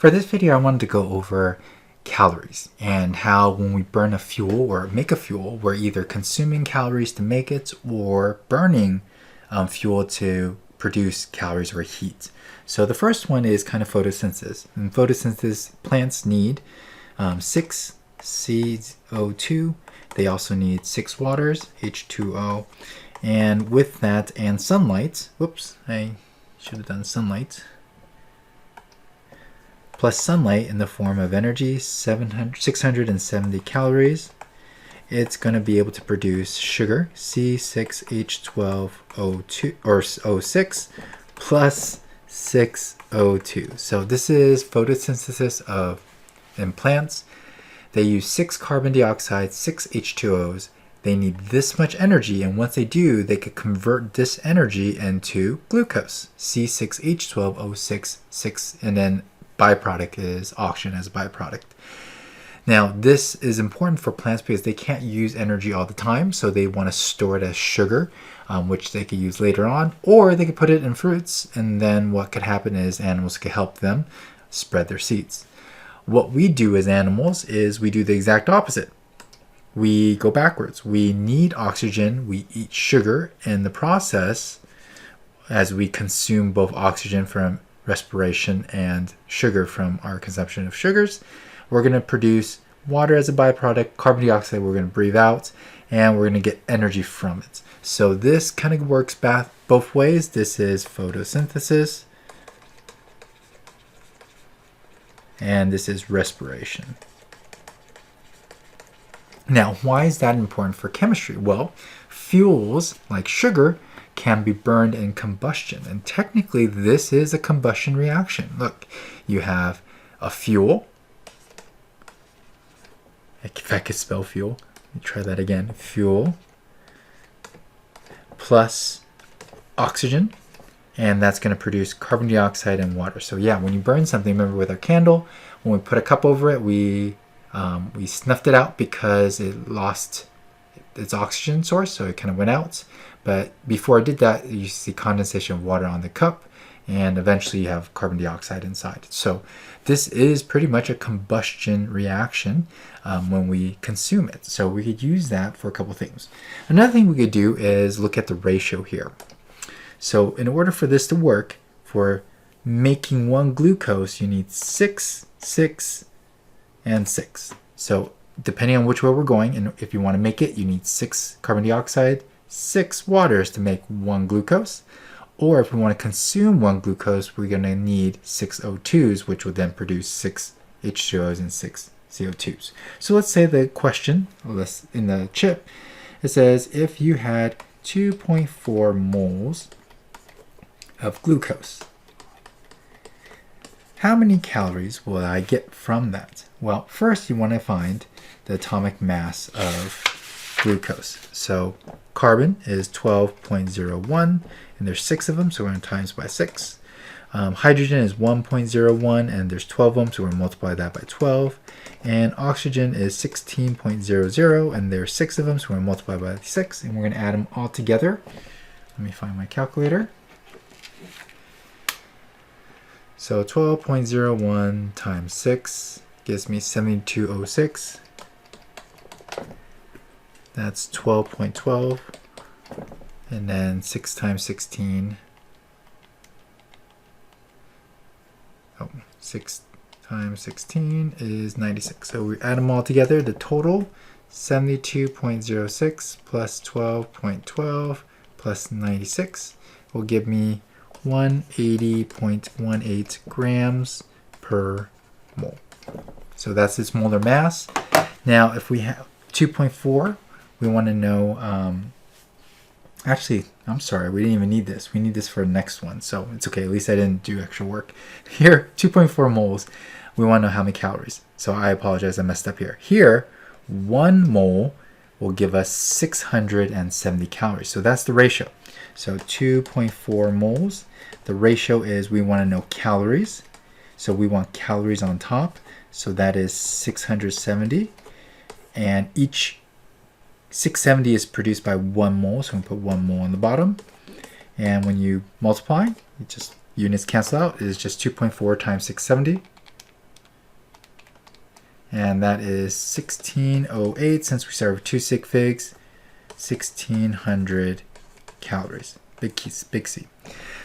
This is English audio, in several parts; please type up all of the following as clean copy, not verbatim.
For this video, I wanted to go over calories and how when we burn a fuel or make a fuel, we're either consuming calories to make it or burning fuel to produce calories or heat. So the first one is kind of photosynthesis. In photosynthesis, plants need 6 CO2. They also need 6 waters, H2O. And with that and sunlight, whoops, I should have done sunlight. Plus sunlight in the form of energy, 670 calories. It's going to be able to produce sugar, C6H12O2 or O6 plus 6O2. So this is photosynthesis in plants. They use 6 carbon dioxide, 6 H2Os. They need this much energy, and once they do, they could convert this energy into glucose, C6H12O6, 6, and then byproduct is oxygen as a byproduct. Now, this is important for plants because they can't use energy all the time, so they want to store it as sugar, which they could use later on, or they could put it in fruits, and then what could happen is animals could help them spread their seeds. What we do as animals is we do the exact opposite. We go backwards. We need oxygen, we eat sugar. In the process, as we consume both oxygen from respiration and sugar from our consumption of sugars, we're going to produce water as a byproduct, carbon dioxide we're going to breathe out, and we're going to get energy from it. So this kind of works both ways. This is photosynthesis, and this is respiration. Now, why is that important for chemistry? Well, fuels like sugar can be burned in combustion, and technically this is a combustion reaction. Look, you have a fuel. If I could spell fuel, let me try that again. Fuel plus oxygen, and that's going to produce carbon dioxide and water. So yeah, when you burn something, remember with our candle, when we put a cup over it, we snuffed it out because it lost its oxygen source, so it kind of went out. But before I did that, you see condensation of water on the cup, and eventually you have carbon dioxide inside. So this is pretty much a combustion reaction when we consume it. So we could use that for a couple things. Another thing we could do is look at the ratio here. So in order for this to work, for making 1 glucose, you need 6, 6, and 6. So depending on which way we're going, and if you want to make it, you need 6 carbon dioxide, 6 waters to make 1 glucose. Or if we want to consume 1 glucose, we're going to need 6 O2s, which will then produce 6 H2Os and 6 CO2s. So let's say the question in the chip, it says if you had 2.4 moles of glucose, how many calories will I get from that? Well, first you want to find the atomic mass of glucose. So carbon is 12.01, and there's 6 of them, so we're going to times by 6. Hydrogen is 1.01, and there's 12 of them, so we're going to multiply that by 12. And oxygen is 16.00, and there's 6 of them, so we're going to multiply by 6, and we're going to add them all together. Let me find my calculator. So 12.01 times 6 gives me 7206. That's 12.12. And then 6 times 16. 6 times 16 is 96. So we add them all together. The total, 72.06 plus 12.12 plus 96 will give me 180.18 grams per mole. So that's its molar mass. Now, if we have 2.4, we want to know, actually, I'm sorry, we didn't even need this. We need this for the next one, so it's okay. At least I didn't do extra work. Here, 2.4 moles, we want to know how many calories. So I apologize, I messed up here. Here, 1 mole will give us 670 calories. So that's the ratio. So 2.4 moles. The ratio is we want to know calories. So we want calories on top. So that is 670. And each 670 is produced by 1 mole. So I'm going to put 1 mole on the bottom. And when you multiply, it just units cancel out. It's just 2.4 times 670. And that is 1608. Since we started with 2 sig figs, 1600 calories. Big C.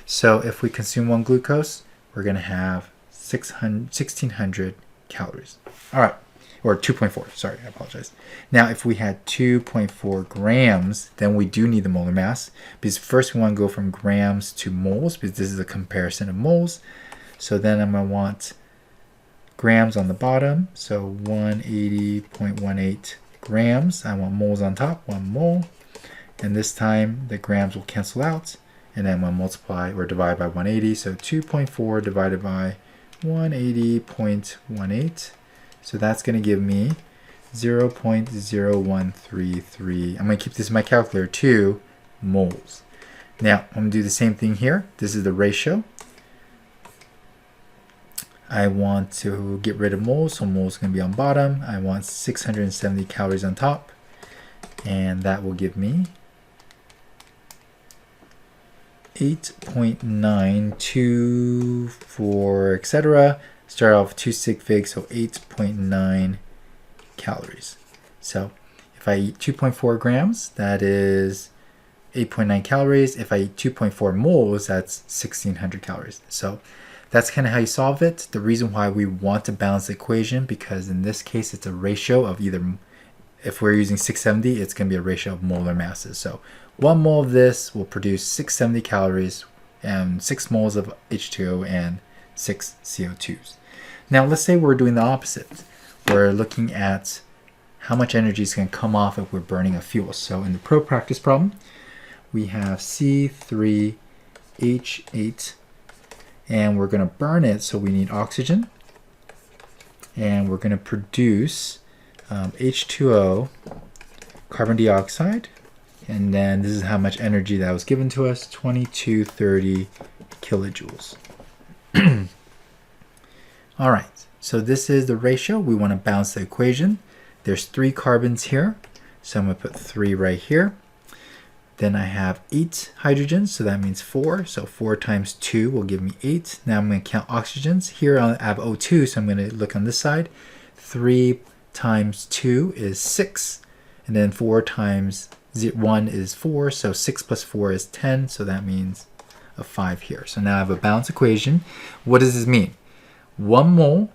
So if we consume 1 glucose, we're going to have 1600 calories. All right. Or 2.4. Sorry, I apologize. Now, if we had 2.4 grams, then we do need the molar mass, because first we want to go from grams to moles, because this is a comparison of moles. So then I'm going to want grams on the bottom. So 180.18 grams. I want moles on top, 1 mole. And this time the grams will cancel out. And then I'm going to multiply or divide by 180. So 2.4 divided by 180.18. So that's going to give me 0.0133. I'm going to keep this in my calculator, 2 moles. Now, I'm going to do the same thing here. This is the ratio. I want to get rid of moles, so moles is going to be on bottom. I want 670 calories on top. And that will give me 8.924, etc. Start off with 2 sig figs, so 8.9 calories. So if I eat 2.4 grams, that is 8.9 calories. If I eat 2.4 moles, that's 1600 calories. So that's kind of how you solve it. The reason why we want to balance the equation, because in this case, it's a ratio of either, if we're using 670, it's going to be a ratio of molar masses. So 1 mole of this will produce 670 calories and 6 moles of H2O and 6 CO2s. Now let's say we're doing the opposite. We're looking at how much energy is going to come off if we're burning a fuel. So in the practice problem, we have C3H8, and we're going to burn it, so we need oxygen. And we're going to produce H2O, carbon dioxide, and then this is how much energy that was given to us, 2230 kilojoules. All right, so this is the ratio. We want to balance the equation. There's 3 carbons here, so I'm going to put 3 right here. Then I have 8 hydrogens, so that means 4. So 4 times 2 will give me 8. Now I'm going to count oxygens. Here I have O2, so I'm going to look on this side. 3 times 2 is 6, and then 4 times 1 is 4, so 6 plus 4 is 10, so that means a 5 here. So now I have a balanced equation. What does this mean? 1 mole,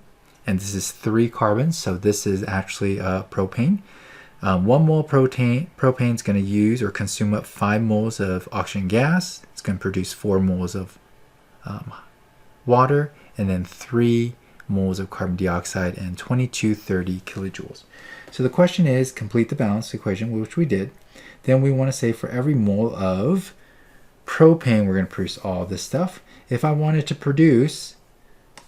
and this is 3 carbons, so this is actually propane. 1 mole propane is going to use or consume up 5 moles of oxygen gas. It's going to produce 4 moles of water, and then 3 moles of carbon dioxide and 2230 kilojoules. So the question is, complete the balanced equation, which we did. Then we want to say for every mole of propane, we're going to produce all this stuff. If I wanted to produce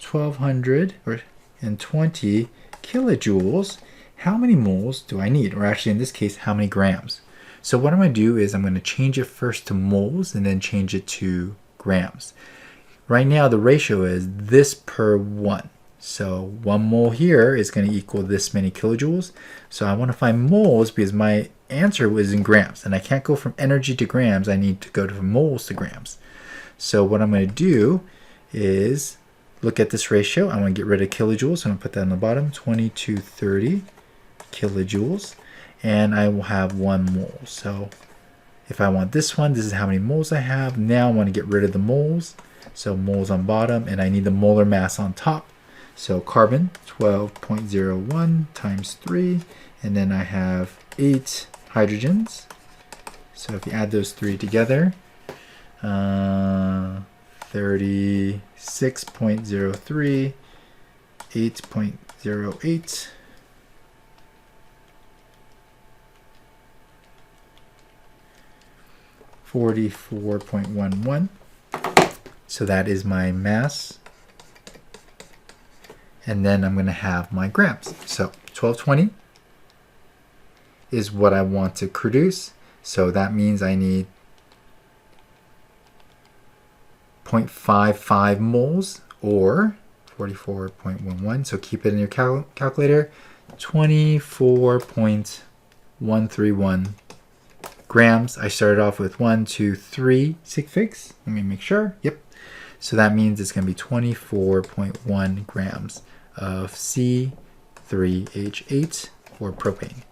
1220 kilojoules, how many moles do I need? Or actually in this case, how many grams? So what I'm going to do is I'm going to change it first to moles and then change it to grams. Right now the ratio is this per 1. So 1 mole here is going to equal this many kilojoules. So I want to find moles because my answer was in grams, and I can't go from energy to grams. I need to go from moles to grams. So what I'm going to do is look at this ratio. I want to get rid of kilojoules, so I'm going to put that on the bottom, 2230 kilojoules, and I will have 1 mole. So if I want this one, this is how many moles I have. Now I want to get rid of the moles, so moles on bottom, and I need the molar mass on top. So carbon, 12.01 times 3, and then I have 8 hydrogens. So if you add those 3 together, 36.03, 8.08, 44.11. So that is my mass. And then I'm going to have my grams. So 1220 is what I want to produce. So that means I need 0.55 moles or 44.11. So keep it in your calculator. 24.131 grams. I started off with 1, 2, 3 sig figs. Let me make sure. Yep. So that means it's going to be 24.1 grams of C3H8. 3H8 or propane.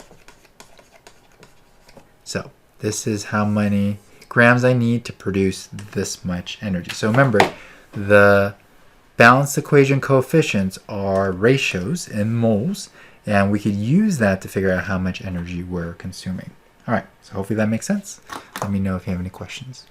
So this is how many grams I need to produce this much energy. So remember, the balanced equation coefficients are ratios in moles, and we could use that to figure out how much energy we're consuming. All right, so hopefully that makes sense. Let me know if you have any questions.